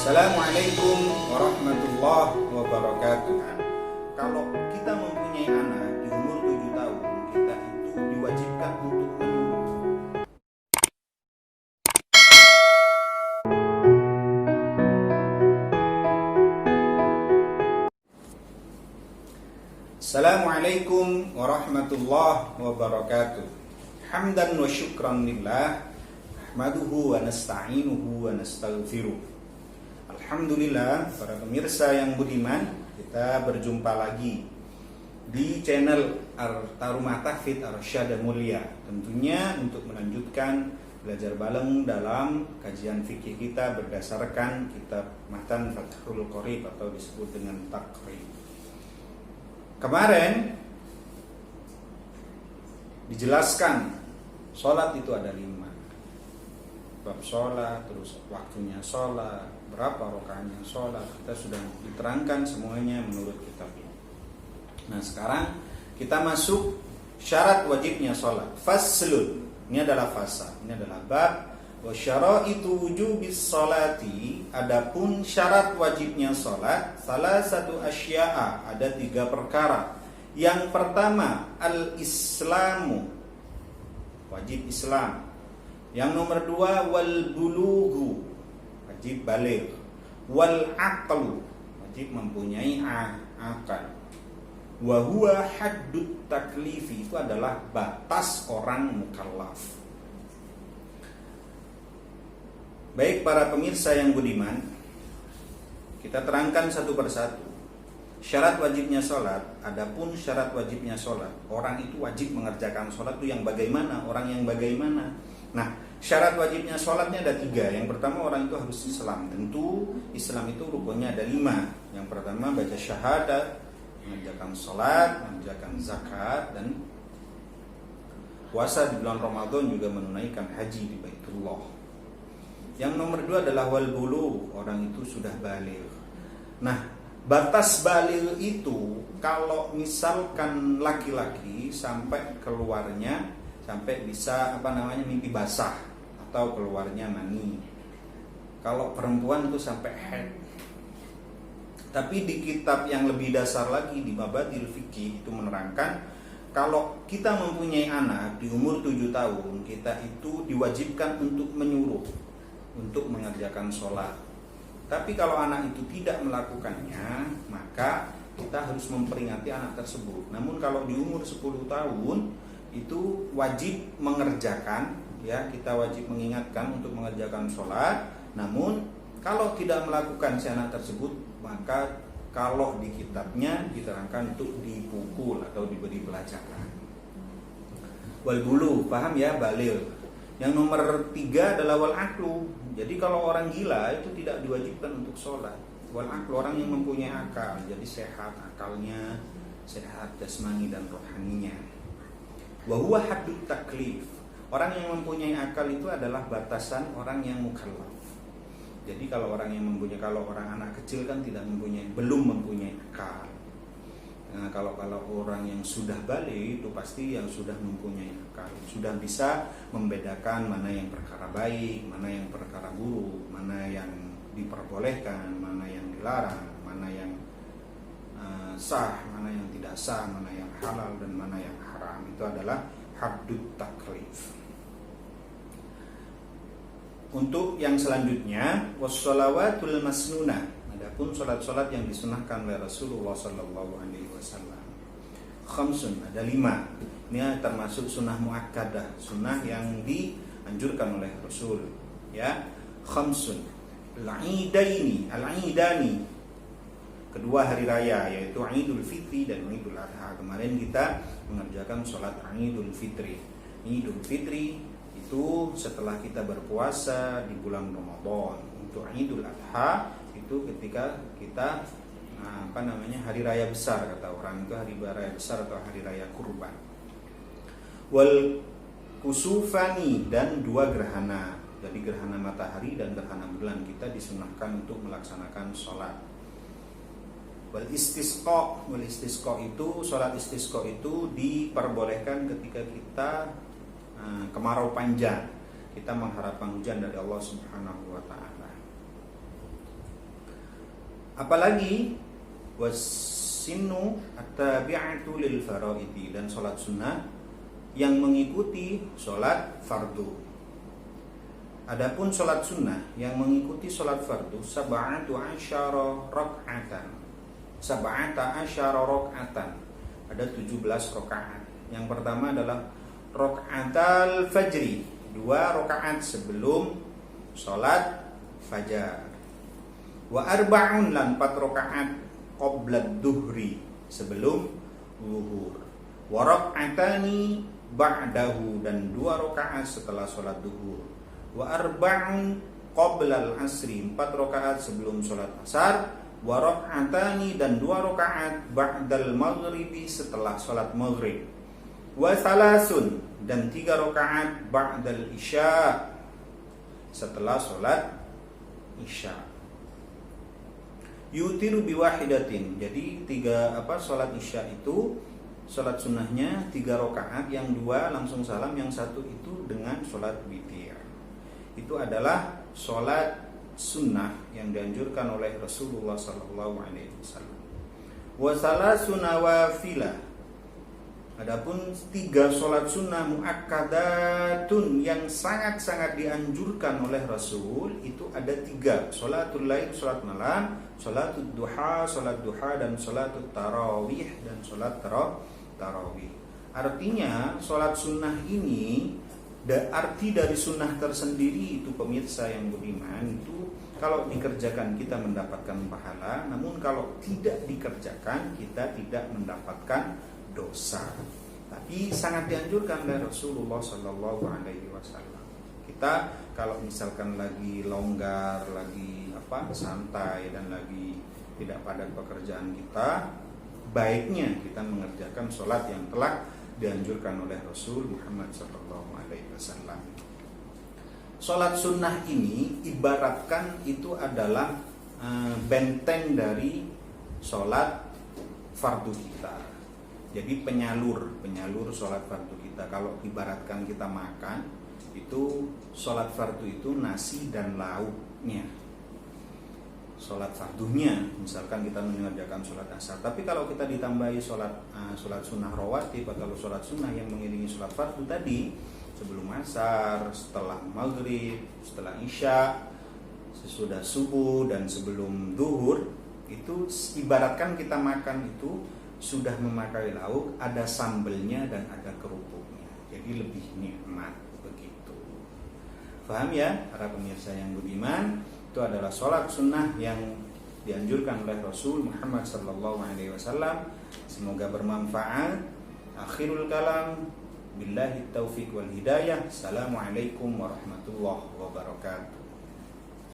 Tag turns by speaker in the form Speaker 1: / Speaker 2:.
Speaker 1: Assalamualaikum warahmatullahi wabarakatuh. Kalau kita mempunyai anak di umur 7 tahun, kita itu diwajibkan untuk Assalamualaikum warahmatullahi wabarakatuh. Hamdan wa syukran lillah, ahmaduhu wa nasta'inuhu wa nastaghfiruh. Alhamdulillah, para pemirsa yang budiman, kita berjumpa lagi di channel Ar-Tarumah Tahfidz Ar-Rasyada Mulia. Tentunya untuk melanjutkan belajar bareng dalam kajian fikih kita berdasarkan kitab Matan Fathul Qorib atau disebut dengan Taqrib. Kemarin dijelaskan sholat itu ada 5 bab sholat, terus waktunya sholat, berapa rakaatnya sholat, kita sudah diterangkan semuanya menurut kitab ini. Nah sekarang kita masuk syarat wajibnya sholat. Faslun, ini adalah fasa, ini adalah bab. Wa syaraitu wujubis sholati, adapun syarat wajibnya sholat, salah satu asya'a, ada 3 perkara. Yang pertama al-islamu, wajib Islam. Yang nomor 2 wal bulughu, wajib baligh. Wal aqlu, wajib mempunyai akal. Wa huwa haddut taklifi, itu adalah batas orang mukallaf. Baik para pemirsa yang budiman, kita terangkan satu persatu. Syarat wajibnya sholat, adapun syarat wajibnya sholat, orang itu wajib mengerjakan sholat itu yang bagaimana, orang yang bagaimana. Nah, syarat wajibnya sholatnya ada 3. Yang pertama orang itu harus Islam. Tentu Islam itu rukunnya ada 5. Yang pertama baca syahadat, mengerjakan sholat, mengerjakan zakat, dan puasa di bulan Ramadan, juga menunaikan haji di Baitullah. Yang nomor 2 adalah wal bulugh, orang itu sudah baligh. Nah, batas baligh itu kalau misalkan laki-laki sampai keluarnya, sampai bisa mimpi basah atau keluarnya mani. Kalau perempuan itu sampai haid. Tapi di kitab yang lebih dasar lagi, di Mabadil Fikih, itu menerangkan kalau kita mempunyai anak di umur 7 tahun, kita itu diwajibkan untuk menyuruh untuk mengerjakan sholat. Tapi kalau anak itu tidak melakukannya, maka kita harus memperingati anak tersebut. Namun kalau di umur 10 tahun itu wajib mengerjakan, ya, kita wajib mengingatkan untuk mengerjakan sholat. Namun kalau tidak melakukan si anak tersebut, maka kalau di kitabnya diterangkan untuk dipukul atau diberi pelajaran. Wal bulu, paham ya, balil. Yang nomor 3 adalah wal aklu. Jadi kalau orang gila itu tidak diwajibkan untuk sholat. Wal aklu, orang yang mempunyai akal, jadi sehat akalnya, sehat jasmani dan rohaninya. Wa huwa haddut taklif. Orang yang mempunyai akal itu adalah batasan orang yang mukallaf. Jadi kalau orang anak kecil kan belum mempunyai akal. Nah, kalau orang yang sudah baligh itu pasti yang sudah mempunyai akal, sudah bisa membedakan mana yang perkara baik, mana yang perkara buruk, mana yang diperbolehkan, mana yang dilarang, mana yang sah, mana yang tidak sah, mana yang halal dan mana yang haram. Itu adalah haddut taklif. Untuk yang selanjutnya wassalawatul masnunah, adapun salat-salat yang disunahkan oleh Rasulullah sallallahu alaihi wasallam. Khamsun, ada 5. Ini termasuk sunnah muakkadah, sunnah yang dianjurkan oleh Rasul, ya. Khamsun, al-idani, kedua hari raya, yaitu Idul Fitri dan Idul Adha. Kemarin kita mengerjakan sholat Idul Fitri. Idul Fitri itu setelah kita berpuasa di bulan Ramadan. Untuk Idul Adha itu ketika kita hari raya besar, kata orang itu hari raya besar atau hari raya kurban. Wal kusufani, dan 2 gerhana. Jadi gerhana matahari dan gerhana bulan, kita disunahkan untuk melaksanakan sholat. Wal istisqa itu, sholat istisqa itu diperbolehkan ketika kita kemarau panjang, kita mengharapkan hujan dari Allah Subhanahu wa taala. Apalagi wasinnu at-tabi'atu lil faraidi, dan sholat sunnah yang mengikuti sholat fardu. Adapun sholat sunnah yang mengikuti sholat fardu sab'atu asyara rak'atan. Ada 17 rakaat. Yang pertama adalah rak'atal fajri, 2 rakaat sebelum sholat fajar. Wa arba'un, lan 4 rakaat qabla duhri, sebelum zuhur. Wa rak'atani ba'dahu, dan 2 rakaat setelah sholat duhur. Wa arba'un qabla al-asri, 4 rakaat sebelum sholat asar. Wa rak'atani, dan 2 rakaat ba'dal maghribi, setelah sholat maghrib. Wa thalathun, dan 3 rakaat ba'dal isya, setelah sholat isya. Yutiru biwahidatin, jadi 3 sholat isya itu sholat sunnahnya 3 rakaat, yang 2 langsung salam, yang 1 itu dengan sholat witir. Itu adalah sholat sunnah yang dianjurkan oleh Rasulullah SAW. Wa salasu nawafilah, adapun 3 sholat sunnah muakkadatun yang sangat-sangat dianjurkan oleh Rasul, itu ada 3: sholatul lail, sholat malam, sholatul duha, sholat duha, dan sholatul tarawih, dan sholat tarawih. Artinya sholat sunnah ini, arti dari sunnah tersendiri itu, pemirsa yang budiman, itu kalau dikerjakan kita mendapatkan pahala, namun kalau tidak dikerjakan kita tidak mendapatkan dosa. Tapi sangat dianjurkan oleh Rasulullah SAW. Kita kalau misalkan lagi longgar, lagi santai, dan lagi tidak padat pekerjaan kita, baiknya kita mengerjakan sholat yang telah dianjurkan oleh Rasul Muhammad SAW. Sholat sunnah ini ibaratkan itu adalah benteng dari sholat fardu kita. Jadi penyalur sholat fardu kita. Kalau ibaratkan kita makan, itu sholat fardu itu nasi dan lauknya, sholat fardunya. Misalkan kita mengerjakan sholat asar, tapi kalau kita ditambahi sholat sunnah rawatib atau sholat sunnah yang mengiringi sholat fardu tadi, sebelum asar, setelah maghrib, setelah isya, sesudah subuh, dan sebelum duhur, itu ibaratkan kita makan itu sudah memakai lauk, ada sambelnya dan ada kerupuknya, jadi lebih nikmat begitu. Paham ya para pemirsa yang budiman? Itu adalah sholat sunnah yang dianjurkan oleh Rasul Muhammad SAW. Semoga bermanfaat. Akhirul kalam, billahi taufiq wal hidayah. Assalamualaikum warahmatullahi wabarakatuh.